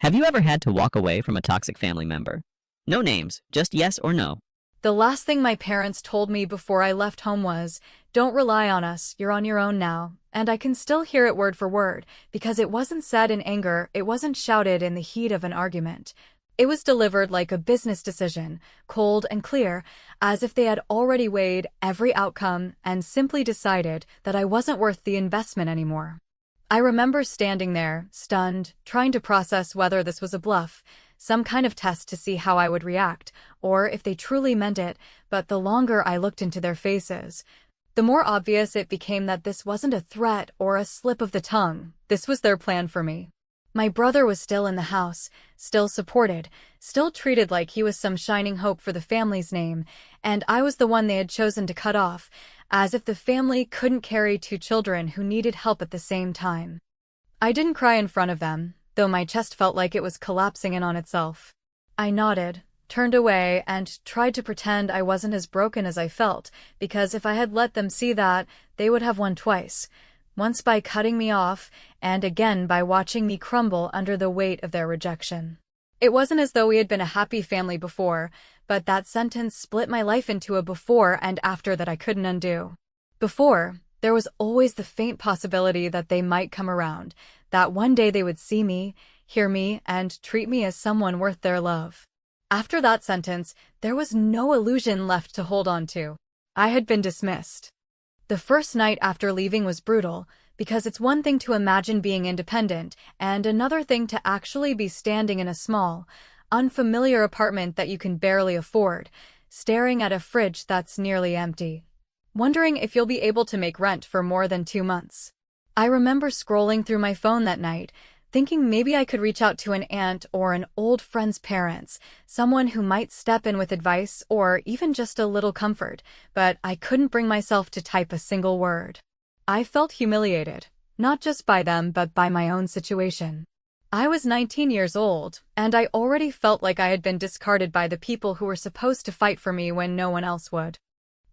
Have you ever had to walk away from a toxic family member? No names, just yes or no. The last thing my parents told me before I left home was, "Don't rely on us, you're on your own now." And I can still hear it word for word, because it wasn't said in anger, it wasn't shouted in the heat of an argument. It was delivered like a business decision, cold and clear, as if they had already weighed every outcome and simply decided that I wasn't worth the investment anymore. I remember standing there, stunned, trying to process whether this was a bluff, some kind of test to see how I would react, or if they truly meant it, but the longer I looked into their faces, the more obvious it became that this wasn't a threat or a slip of the tongue. This was their plan for me. My brother was still in the house, still supported, still treated like he was some shining hope for the family's name, and I was the one they had chosen to cut off, as if the family couldn't carry two children who needed help at the same time. I didn't cry in front of them, though my chest felt like it was collapsing in on itself. I nodded, turned away, and tried to pretend I wasn't as broken as I felt, because if I had let them see that, they would have won twice. Once by cutting me off, and again by watching me crumble under the weight of their rejection. It wasn't as though we had been a happy family before, but that sentence split my life into a before and after that I couldn't undo. Before, there was always the faint possibility that they might come around, that one day they would see me, hear me, and treat me as someone worth their love. After that sentence, there was no illusion left to hold on to. I had been dismissed. The first night after leaving was brutal, because it's one thing to imagine being independent, and another thing to actually be standing in a small, unfamiliar apartment that you can barely afford, staring at a fridge that's nearly empty, wondering if you'll be able to make rent for more than 2 months. I remember scrolling through my phone that night, thinking maybe I could reach out to an aunt or an old friend's parents, someone who might step in with advice or even just a little comfort, but I couldn't bring myself to type a single word. I felt humiliated, not just by them but by my own situation. I was 19 years old, and I already felt like I had been discarded by the people who were supposed to fight for me when no one else would.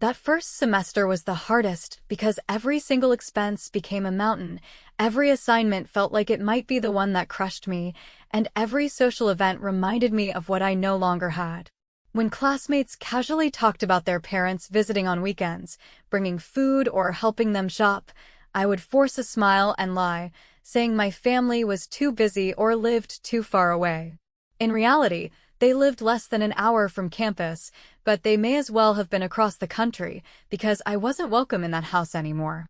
That first semester was the hardest because every single expense became a mountain, every assignment felt like it might be the one that crushed me, and every social event reminded me of what I no longer had. When classmates casually talked about their parents visiting on weekends, bringing food or helping them shop, I would force a smile and lie, saying my family was too busy or lived too far away. In reality, they lived less than an hour from campus, but they may as well have been across the country, because I wasn't welcome in that house anymore.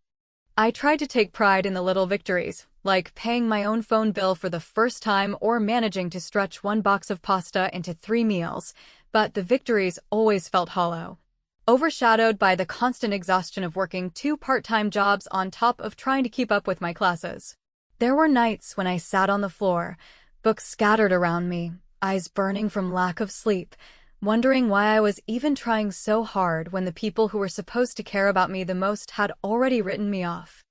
I tried to take pride in the little victories, like paying my own phone bill for the first time or managing to stretch one box of pasta into 3 meals, but the victories always felt hollow, overshadowed by the constant exhaustion of working 2 part-time jobs on top of trying to keep up with my classes. There were nights when I sat on the floor, books scattered around me, eyes burning from lack of sleep, wondering why I was even trying so hard when the people who were supposed to care about me the most had already written me off.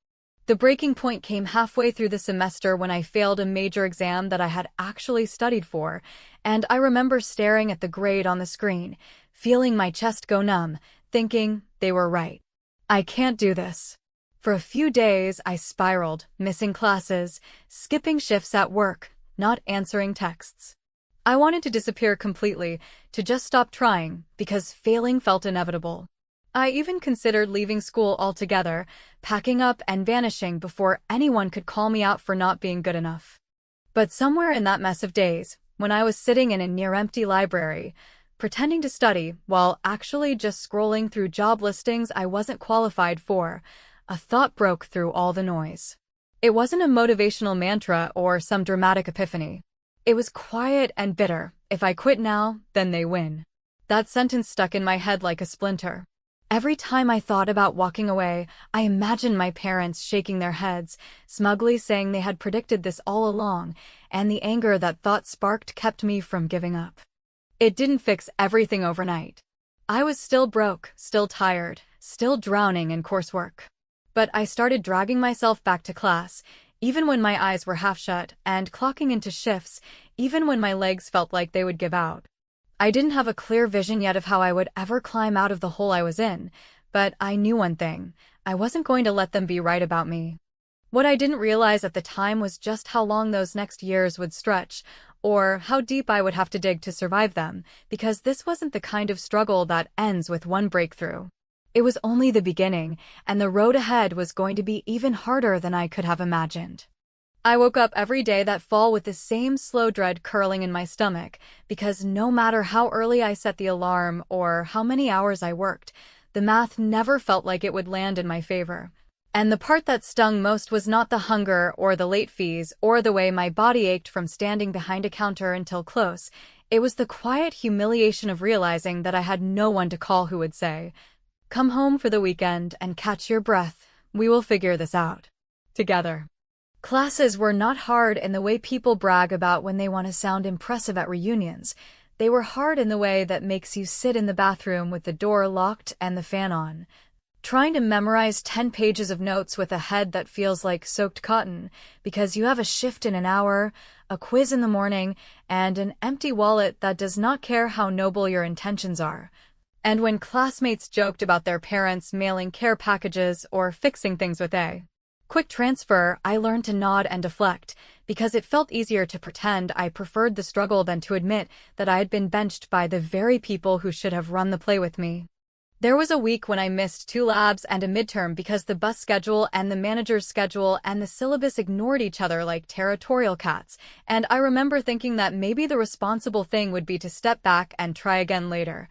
The breaking point came halfway through the semester when I failed a major exam that I had actually studied for, and I remember staring at the grade on the screen, feeling my chest go numb, thinking, they were right. I can't do this. For a few days, I spiraled, missing classes, skipping shifts at work, not answering texts. I wanted to disappear completely, to just stop trying, because failing felt inevitable. I even considered leaving school altogether, packing up and vanishing before anyone could call me out for not being good enough. But somewhere in that mess of days, when I was sitting in a near-empty library, pretending to study while actually just scrolling through job listings I wasn't qualified for, a thought broke through all the noise. It wasn't a motivational mantra or some dramatic epiphany. It was quiet and bitter. If I quit now, then they win. That sentence stuck in my head like a splinter. Every time I thought about walking away, I imagined my parents shaking their heads, smugly saying they had predicted this all along, and the anger that thought sparked kept me from giving up. It didn't fix everything overnight. I was still broke, still tired, still drowning in coursework. But I started dragging myself back to class, even when my eyes were half shut, and clocking into shifts, even when my legs felt like they would give out. I didn't have a clear vision yet of how I would ever climb out of the hole I was in, but I knew one thing: I wasn't going to let them be right about me. What I didn't realize at the time was just how long those next years would stretch, or how deep I would have to dig to survive them, because this wasn't the kind of struggle that ends with one breakthrough. It was only the beginning, and the road ahead was going to be even harder than I could have imagined. I woke up every day that fall with the same slow dread curling in my stomach, because no matter how early I set the alarm or how many hours I worked, the math never felt like it would land in my favor. And the part that stung most was not the hunger or the late fees or the way my body ached from standing behind a counter until close. It was the quiet humiliation of realizing that I had no one to call who would say, "Come home for the weekend and catch your breath. We will figure this out together." Classes were not hard in the way people brag about when they want to sound impressive at reunions. They were hard in the way that makes you sit in the bathroom with the door locked and the fan on, trying to memorize 10 pages of notes with a head that feels like soaked cotton, because you have a shift in an hour, a quiz in the morning, and an empty wallet that does not care how noble your intentions are. And when classmates joked about their parents mailing care packages or fixing things with a quick transfer, I learned to nod and deflect, because it felt easier to pretend I preferred the struggle than to admit that I had been benched by the very people who should have run the play with me. There was a week when I missed 2 labs and a midterm because the bus schedule and the manager's schedule and the syllabus ignored each other like territorial cats, and I remember thinking that maybe the responsible thing would be to step back and try again later.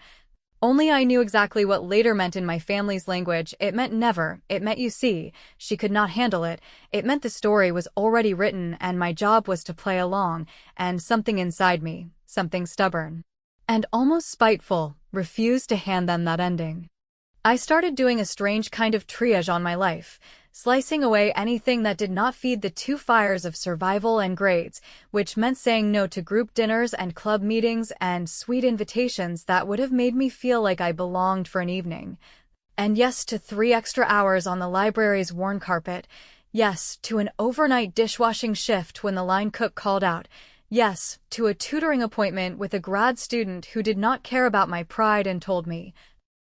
Only I knew exactly what later meant in my family's language. It meant never. It meant, you see, she could not handle it. It meant the story was already written and my job was to play along, and something inside me, something stubborn and almost spiteful, refused to hand them that ending. I started doing a strange kind of triage on my life, slicing away anything that did not feed the 2 fires of survival and grades, which meant saying no to group dinners and club meetings and sweet invitations that would have made me feel like I belonged for an evening. And yes to 3 extra hours on the library's worn carpet. Yes to an overnight dishwashing shift when the line cook called out. Yes to a tutoring appointment with a grad student who did not care about my pride and told me,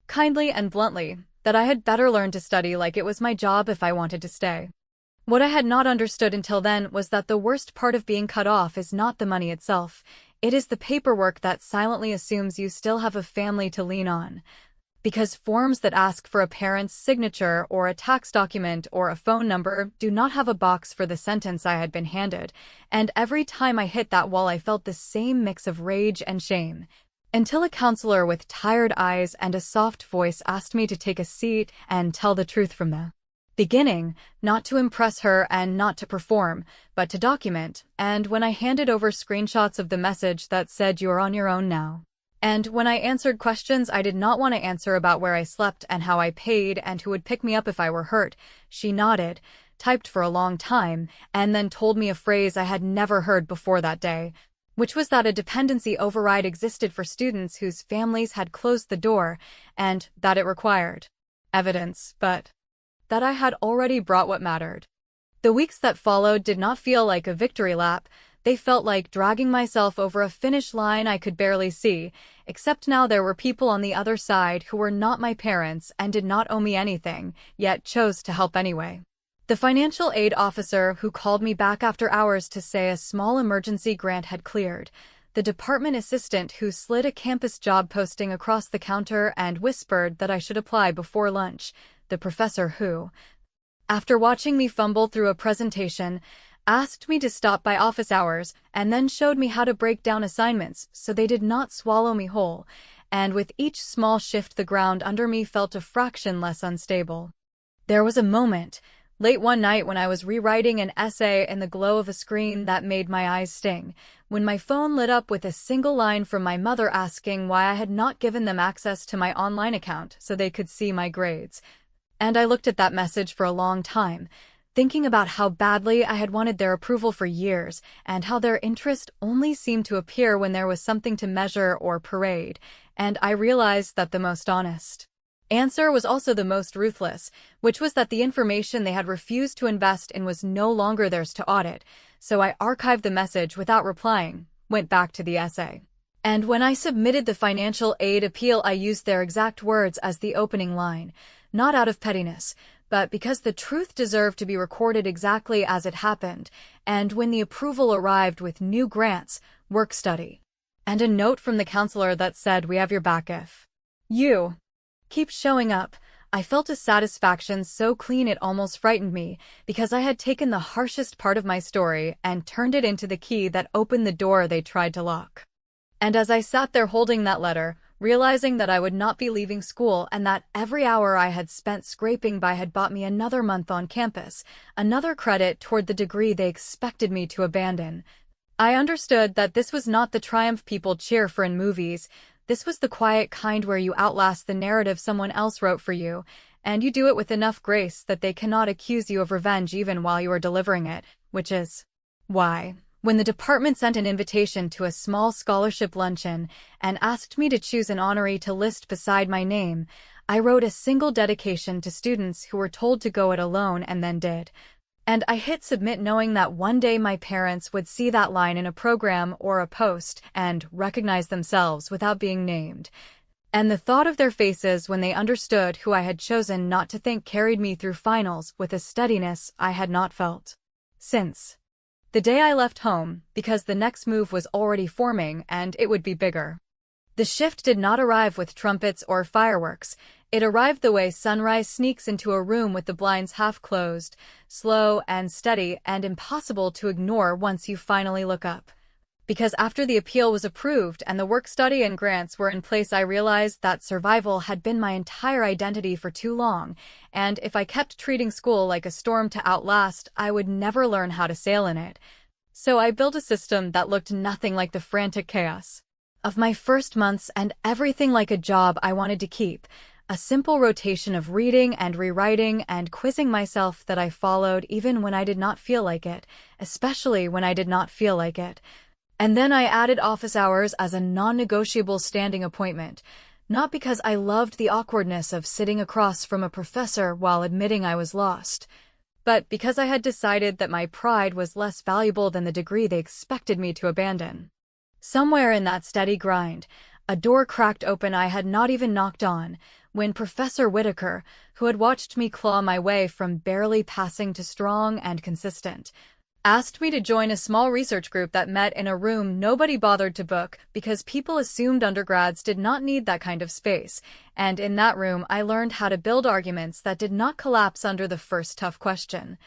kindly and bluntly, that I had better learn to study like it was my job if I wanted to stay. What I had not understood until then was that the worst part of being cut off is not the money itself. It is the paperwork that silently assumes you still have a family to lean on. Because forms that ask for a parent's signature or a tax document or a phone number do not have a box for the sentence I had been handed, and every time I hit that wall I felt the same mix of rage and shame. Until a counselor with tired eyes and a soft voice asked me to take a seat and tell the truth from the beginning, not to impress her and not to perform, but to document. And when I handed over screenshots of the message that said "You're on your own now," and when I answered questions I did not want to answer about where I slept and how I paid and who would pick me up if I were hurt, she nodded, typed for a long time, and then told me a phrase I had never heard before that day, which was that a dependency override existed for students whose families had closed the door, and that it required evidence, but that I had already brought what mattered. The weeks that followed did not feel like a victory lap. They felt like dragging myself over a finish line I could barely see, except now there were people on the other side who were not my parents and did not owe me anything, yet chose to help anyway. The financial aid officer who called me back after hours to say a small emergency grant had cleared, the department assistant who slid a campus job posting across the counter and whispered that I should apply before lunch, the professor who, after watching me fumble through a presentation, asked me to stop by office hours and then showed me how to break down assignments so they did not swallow me whole, and with each small shift the ground under me felt a fraction less unstable. There was a moment, late one night when I was rewriting an essay in the glow of a screen that made my eyes sting, when my phone lit up with a single line from my mother asking why I had not given them access to my online account so they could see my grades. And I looked at that message for a long time, thinking about how badly I had wanted their approval for years, and how their interest only seemed to appear when there was something to measure or parade, and I realized that the most honest answer was also the most ruthless, which was that the information they had refused to invest in was no longer theirs to audit, so I archived the message without replying, went back to the essay. And when I submitted the financial aid appeal I used their exact words as the opening line, not out of pettiness, but because the truth deserved to be recorded exactly as it happened, and when the approval arrived with new grants, work study, and a note from the counselor that said, "We have your back if you keep showing up," I felt a satisfaction so clean it almost frightened me, because I had taken the harshest part of my story and turned it into the key that opened the door they tried to lock. And as I sat there holding that letter, realizing that I would not be leaving school and that every hour I had spent scraping by had bought me another month on campus, another credit toward the degree they expected me to abandon, I understood that this was not the triumph people cheer for in movies. This was the quiet kind where you outlast the narrative someone else wrote for you, and you do it with enough grace that they cannot accuse you of revenge even while you are delivering it, which is why, when the department sent an invitation to a small scholarship luncheon and asked me to choose an honoree to list beside my name, I wrote a single dedication to students who were told to go it alone and then did. And I hit submit knowing that one day my parents would see that line in a program or a post and recognize themselves without being named. And the thought of their faces when they understood who I had chosen not to think carried me through finals with a steadiness I had not felt since the day I left home, because the next move was already forming and it would be bigger. The shift did not arrive with trumpets or fireworks. It arrived the way sunrise sneaks into a room with the blinds half closed, slow and steady and impossible to ignore once you finally look up. Because after the appeal was approved and the work study and grants were in place, I realized that survival had been my entire identity for too long, and if I kept treating school like a storm to outlast, I would never learn how to sail in it. So I built a system that looked nothing like the frantic chaos of my first months and everything like a job I wanted to keep. A simple rotation of reading and rewriting and quizzing myself that I followed even when I did not feel like it, especially when I did not feel like it. And then I added office hours as a non-negotiable standing appointment, not because I loved the awkwardness of sitting across from a professor while admitting I was lost, but because I had decided that my pride was less valuable than the degree they expected me to abandon. Somewhere in that steady grind, a door cracked open I had not even knocked on, when Professor Whitaker, who had watched me claw my way from barely passing to strong and consistent, asked me to join a small research group that met in a room nobody bothered to book because people assumed undergrads did not need that kind of space, and in that room I learned how to build arguments that did not collapse under the first tough question.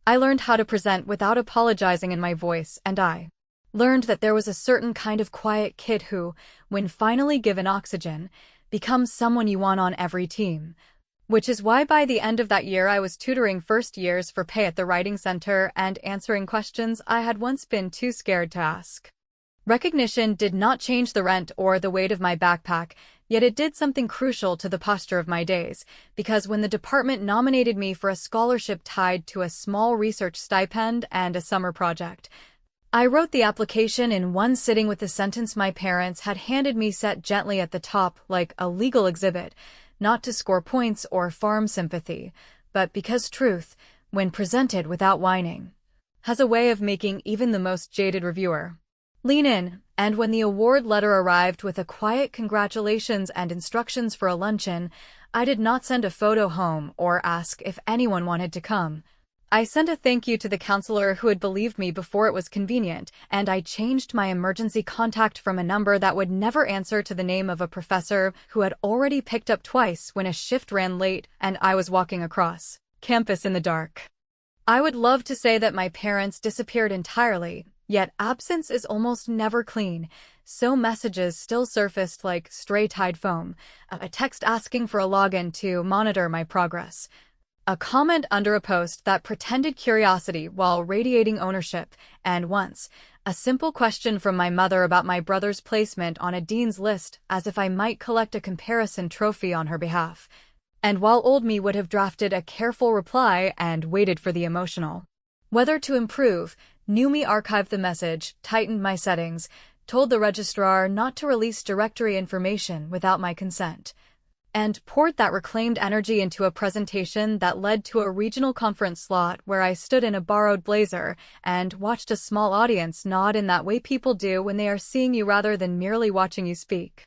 I learned how to present without apologizing in my voice, and I learned that there was a certain kind of quiet kid who, when finally given oxygen, becomes someone you want on every team. Which is why by the end of that year I was tutoring first years for pay at the Writing Center and answering questions I had once been too scared to ask. Recognition did not change the rent or the weight of my backpack, yet it did something crucial to the posture of my days, because when the department nominated me for a scholarship tied to a small research stipend and a summer project, I wrote the application in one sitting with the sentence my parents had handed me set gently at the top like a legal exhibit, not to score points or farm sympathy, but because truth, when presented without whining, has a way of making even the most jaded reviewer lean in. And when the award letter arrived with a quiet congratulations and instructions for a luncheon, I did not send a photo home or ask if anyone wanted to come. I sent a thank you to the counselor who had believed me before it was convenient, and I changed my emergency contact from a number that would never answer to the name of a professor who had already picked up twice when a shift ran late and I was walking across campus in the dark. I would love to say that my parents disappeared entirely, yet absence is almost never clean, so messages still surfaced like stray tide foam, a text asking for a login to monitor my progress, a comment under a post that pretended curiosity while radiating ownership, and once, a simple question from my mother about my brother's placement on a dean's list as if I might collect a comparison trophy on her behalf. And while old me would have drafted a careful reply and waited for the emotional whether to improve, new me archived the message, tightened my settings, told the registrar not to release directory information without my consent, and poured that reclaimed energy into a presentation that led to a regional conference slot where I stood in a borrowed blazer and watched a small audience nod in that way people do when they are seeing you rather than merely watching you speak.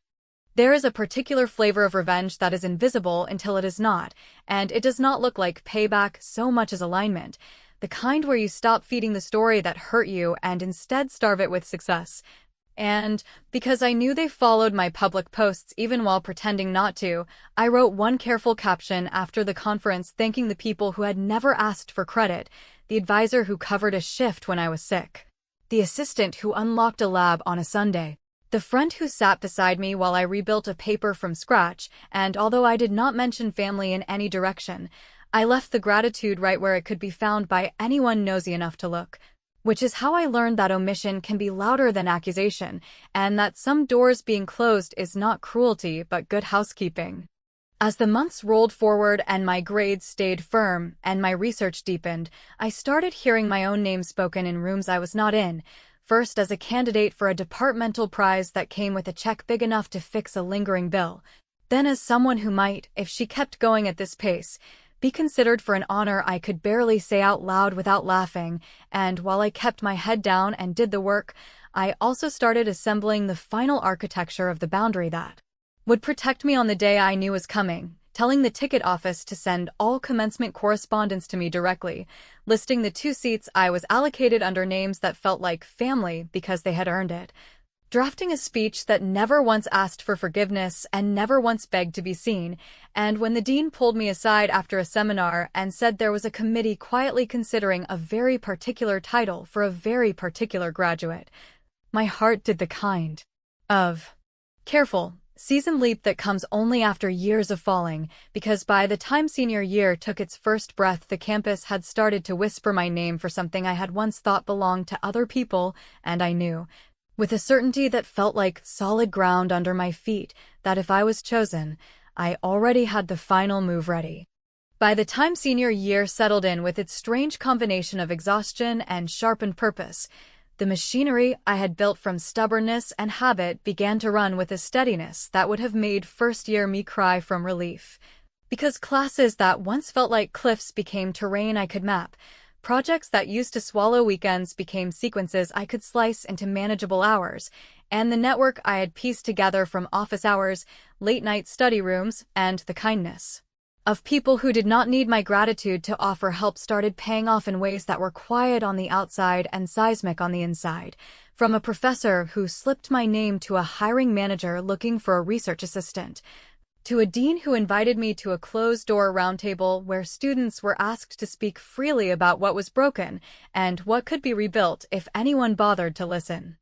There is a particular flavor of revenge that is invisible until it is not, and it does not look like payback so much as alignment. The kind where you stop feeding the story that hurt you and instead starve it with success. And because I knew they followed my public posts even while pretending not to, I wrote one careful caption after the conference thanking the people who had never asked for credit, the advisor who covered a shift when I was sick, the assistant who unlocked a lab on a Sunday, the friend who sat beside me while I rebuilt a paper from scratch, and although I did not mention family in any direction, I left the gratitude right where it could be found by anyone nosy enough to look. Which is how I learned that omission can be louder than accusation, and that some doors being closed is not cruelty but good housekeeping. As the months rolled forward and my grades stayed firm and my research deepened, I started hearing my own name spoken in rooms I was not in, first as a candidate for a departmental prize that came with a check big enough to fix a lingering bill, then as someone who might, if she kept going at this pace, be considered for an honor I could barely say out loud without laughing, and while I kept my head down and did the work, I also started assembling the final architecture of the boundary that would protect me on the day I knew was coming, telling the ticket office to send all commencement correspondence to me directly, listing the 2 seats I was allocated under names that felt like family because they had earned it, drafting a speech that never once asked for forgiveness and never once begged to be seen, and when the dean pulled me aside after a seminar and said there was a committee quietly considering a very particular title for a very particular graduate, my heart did the kind of careful, seasoned leap that comes only after years of falling, because by the time senior year took its first breath, the campus had started to whisper my name for something I had once thought belonged to other people, and I knew, with a certainty that felt like solid ground under my feet, that if I was chosen, I already had the final move ready. By the time senior year settled in with its strange combination of exhaustion and sharpened purpose, the machinery I had built from stubbornness and habit began to run with a steadiness that would have made first-year me cry from relief. Because classes that once felt like cliffs became terrain I could map, projects that used to swallow weekends became sequences I could slice into manageable hours, and the network I had pieced together from office hours, late-night study rooms, and the kindness of people who did not need my gratitude to offer help started paying off in ways that were quiet on the outside and seismic on the inside. From a professor who slipped my name to a hiring manager looking for a research assistant, to a dean who invited me to a closed-door roundtable where students were asked to speak freely about what was broken and what could be rebuilt if anyone bothered to listen.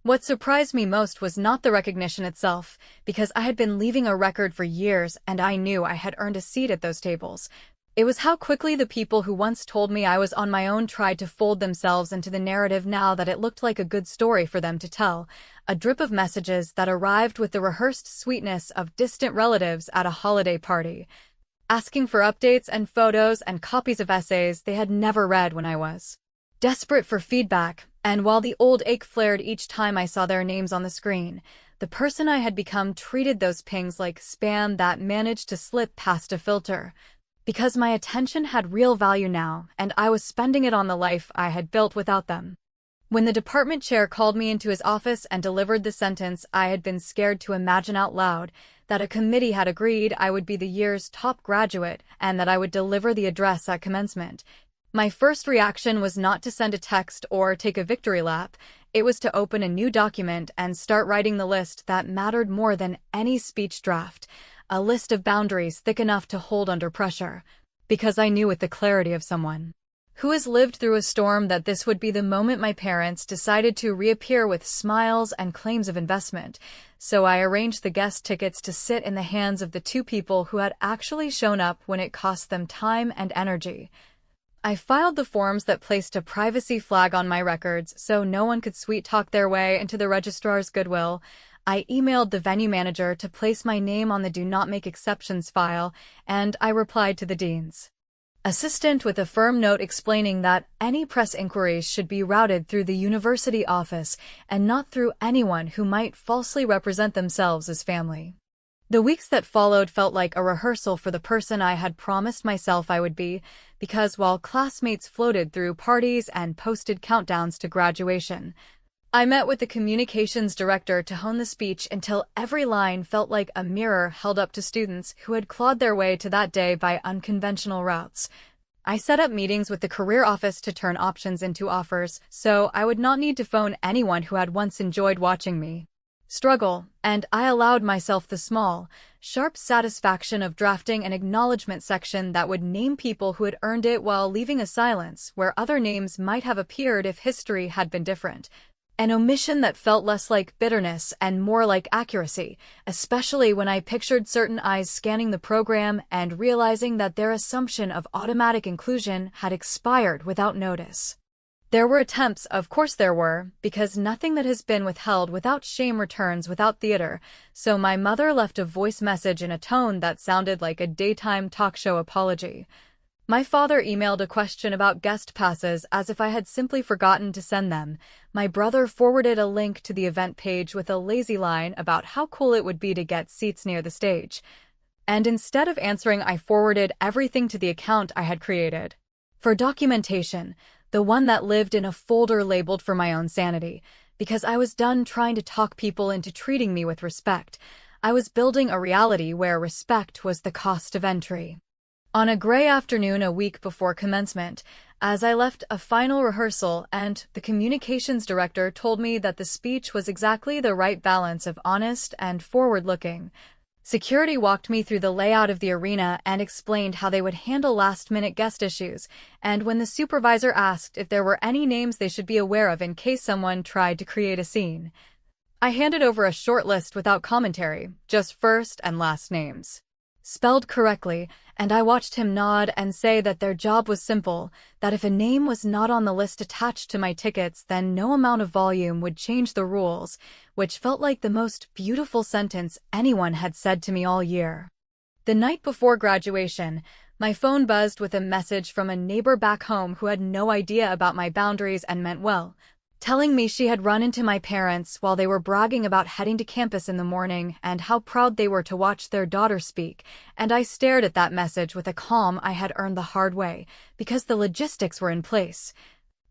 What surprised me most was not the recognition itself, because I had been leaving a record for years and I knew I had earned a seat at those tables. It was how quickly the people who once told me I was on my own tried to fold themselves into the narrative now that it looked like a good story for them to tell, a drip of messages that arrived with the rehearsed sweetness of distant relatives at a holiday party, asking for updates and photos and copies of essays they had never read when I was desperate for feedback, and while the old ache flared each time I saw their names on the screen, the person I had become treated those pings like spam that managed to slip past a filter. Because my attention had real value now, and I was spending it on the life I had built without them. When the department chair called me into his office and delivered the sentence I had been scared to imagine out loud, that a committee had agreed I would be the year's top graduate and that I would deliver the address at commencement, my first reaction was not to send a text or take a victory lap. It was to open a new document and start writing the list that mattered more than any speech draft, a list of boundaries thick enough to hold under pressure, because I knew with the clarity of someone who has lived through a storm that this would be the moment my parents decided to reappear with smiles and claims of investment. So I arranged the guest tickets to sit in the hands of the 2 people who had actually shown up when it cost them time and energy. I filed the forms that placed a privacy flag on my records so no one could sweet-talk their way into the registrar's goodwill. I emailed the venue manager to place my name on the Do Not Make Exceptions file, and I replied to the dean's assistant with a firm note explaining that any press inquiries should be routed through the university office and not through anyone who might falsely represent themselves as family. The weeks that followed felt like a rehearsal for the person I had promised myself I would be, because while classmates floated through parties and posted countdowns to graduation, I met with the communications director to hone the speech until every line felt like a mirror held up to students who had clawed their way to that day by unconventional routes. I set up meetings with the career office to turn options into offers, so I would not need to phone anyone who had once enjoyed watching me struggle, and I allowed myself the small, sharp satisfaction of drafting an acknowledgement section that would name people who had earned it while leaving a silence where other names might have appeared if history had been different. An omission that felt less like bitterness and more like accuracy, especially when I pictured certain eyes scanning the program and realizing that their assumption of automatic inclusion had expired without notice. There were attempts, of course there were, because nothing that has been withheld without shame returns without theater, so my mother left a voice message in a tone that sounded like a daytime talk show apology. My father emailed a question about guest passes as if I had simply forgotten to send them. My brother forwarded a link to the event page with a lazy line about how cool it would be to get seats near the stage. And instead of answering, I forwarded everything to the account I had created. For documentation, the one that lived in a folder labeled for my own sanity, because I was done trying to talk people into treating me with respect. I was building a reality where respect was the cost of entry. On a gray afternoon a week before commencement, as I left a final rehearsal and the communications director told me that the speech was exactly the right balance of honest and forward-looking, security walked me through the layout of the arena and explained how they would handle last-minute guest issues, and when the supervisor asked if there were any names they should be aware of in case someone tried to create a scene, I handed over a short list without commentary, just first and last names, spelled correctly, and I watched him nod and say that their job was simple, that if a name was not on the list attached to my tickets, then no amount of volume would change the rules, which felt like the most beautiful sentence anyone had said to me all year. The night before graduation, my phone buzzed with a message from a neighbor back home who had no idea about my boundaries and meant well, telling me she had run into my parents while they were bragging about heading to campus in the morning and how proud they were to watch their daughter speak, and I stared at that message with a calm I had earned the hard way, because the logistics were in place.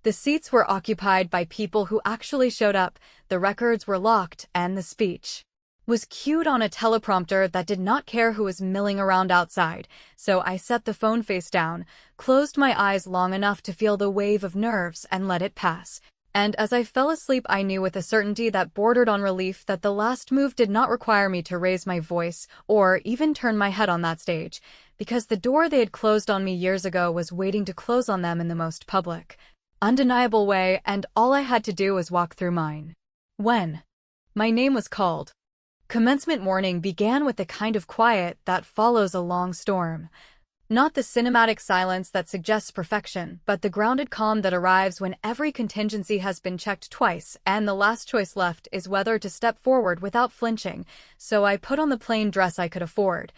The seats were occupied by people who actually showed up, the records were locked, and the speech was cued on a teleprompter that did not care who was milling around outside, so I set the phone face down, closed my eyes long enough to feel the wave of nerves and let it pass. And as I fell asleep, I knew with a certainty that bordered on relief that the last move did not require me to raise my voice or even turn my head on that stage, because the door they had closed on me years ago was waiting to close on them in the most public, undeniable way, and all I had to do was walk through mine. When my name was called, commencement morning began with the kind of quiet that follows a long storm. Not the cinematic silence that suggests perfection, but the grounded calm that arrives when every contingency has been checked twice and the last choice left is whether to step forward without flinching, so I put on the plain dress I could afford,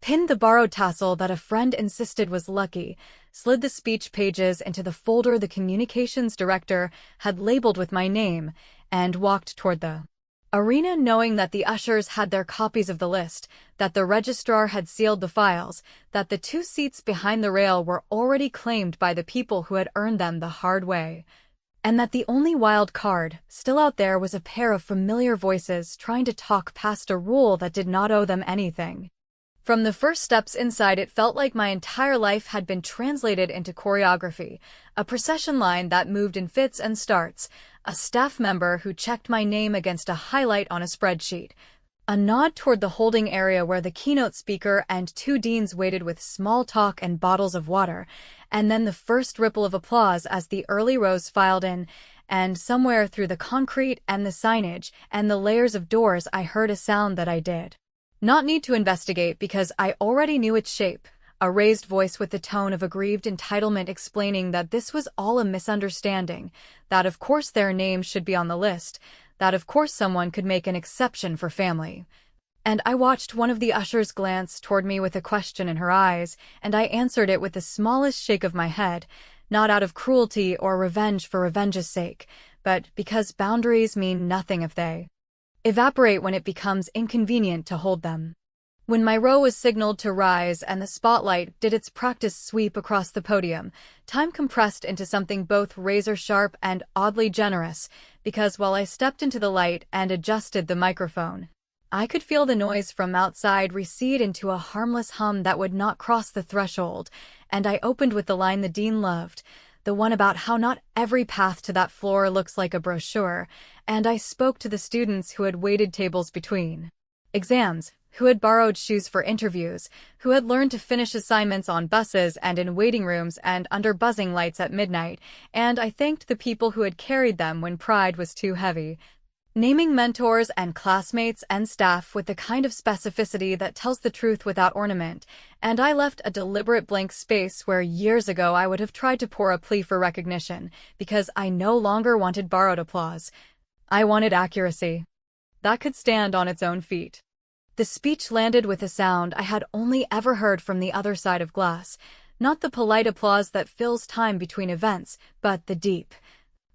pinned the borrowed tassel that a friend insisted was lucky, slid the speech pages into the folder the communications director had labeled with my name, and walked toward the arena knowing that the ushers had their copies of the list, that the registrar had sealed the files, that the 2 seats behind the rail were already claimed by the people who had earned them the hard way, and that the only wild card still out there was a pair of familiar voices trying to talk past a rule that did not owe them anything. From the first steps inside, it felt like my entire life had been translated into choreography, a procession line that moved in fits and starts, a staff member who checked my name against a highlight on a spreadsheet, a nod toward the holding area where the keynote speaker and 2 deans waited with small talk and bottles of water, and then the first ripple of applause as the early rows filed in, and somewhere through the concrete and the signage and the layers of doors I heard a sound that I did not need to investigate because I already knew its shape, a raised voice with the tone of aggrieved entitlement explaining that this was all a misunderstanding, that of course their names should be on the list, that of course someone could make an exception for family. And I watched one of the ushers glance toward me with a question in her eyes, and I answered it with the smallest shake of my head, not out of cruelty or revenge for revenge's sake, but because boundaries mean nothing if they evaporate when it becomes inconvenient to hold them. When my row was signaled to rise and the spotlight did its practice sweep across the podium, time compressed into something both razor-sharp and oddly generous, because while I stepped into the light and adjusted the microphone, I could feel the noise from outside recede into a harmless hum that would not cross the threshold, and I opened with the line the dean loved, the one about how not every path to that floor looks like a brochure, and I spoke to the students who had waited tables between exams, who had borrowed shoes for interviews, who had learned to finish assignments on buses and in waiting rooms and under buzzing lights at midnight, and I thanked the people who had carried them when pride was too heavy, naming mentors and classmates and staff with the kind of specificity that tells the truth without ornament, and I left a deliberate blank space where years ago I would have tried to pour a plea for recognition, because I no longer wanted borrowed applause. I wanted accuracy that could stand on its own feet. The speech landed with a sound I had only ever heard from the other side of glass, not the polite applause that fills time between events, but the deep,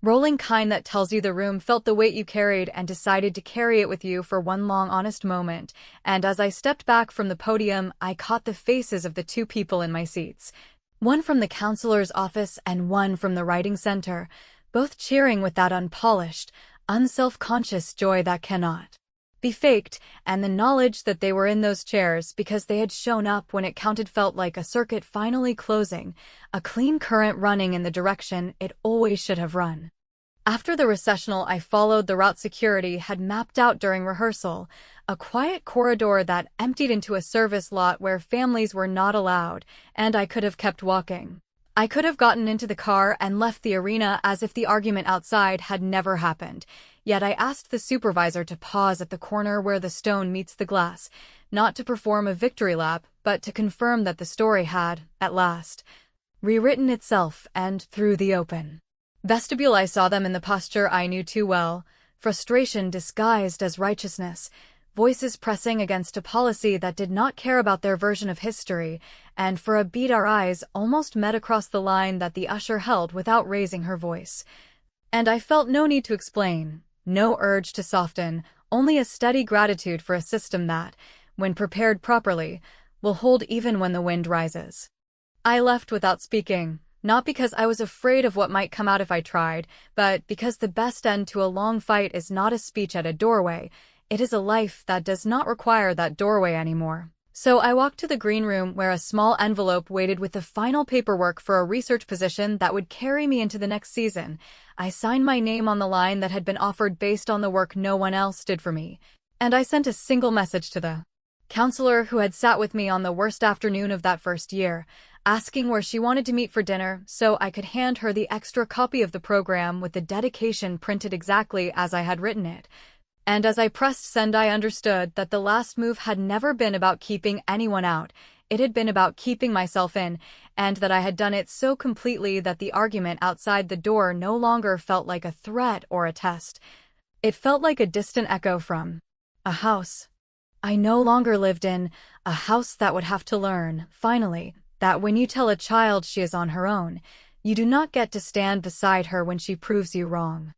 rolling kind that tells you the room felt the weight you carried and decided to carry it with you for one long honest moment, and as I stepped back from the podium, I caught the faces of the two people in my seats, one from the counselor's office and one from the writing center, both cheering with that unpolished, unself-conscious joy that cannot be faked, and the knowledge that they were in those chairs because they had shown up when it counted felt like a circuit finally closing, a clean current running in the direction it always should have run. After the recessional, I followed the route security had mapped out during rehearsal, a quiet corridor that emptied into a service lot where families were not allowed, and I could have kept walking. I could have gotten into the car and left the arena as if the argument outside had never happened, yet I asked the supervisor to pause at the corner where the stone meets the glass, not to perform a victory lap, but to confirm that the story had, at last, rewritten itself, and through the open vestibule I saw them in the posture I knew too well, frustration disguised as righteousness, voices pressing against a policy that did not care about their version of history, and for a beat our eyes almost met across the line that the usher held without raising her voice. And I felt no need to explain, no urge to soften, only a steady gratitude for a system that, when prepared properly, will hold even when the wind rises. I left without speaking, not because I was afraid of what might come out if I tried, but because the best end to a long fight is not a speech at a doorway. It is a life that does not require that doorway anymore. So I walked to the green room where a small envelope waited with the final paperwork for a research position that would carry me into the next season. I signed my name on the line that had been offered based on the work no one else did for me. And I sent a single message to the counselor who had sat with me on the worst afternoon of that first year, asking where she wanted to meet for dinner so I could hand her the extra copy of the program with the dedication printed exactly as I had written it. And as I pressed send, I understood that the last move had never been about keeping anyone out. It had been about keeping myself in, and that I had done it so completely that the argument outside the door no longer felt like a threat or a test. It felt like a distant echo from a house I no longer lived in, a house that would have to learn, finally, that when you tell a child she is on her own, you do not get to stand beside her when she proves you wrong.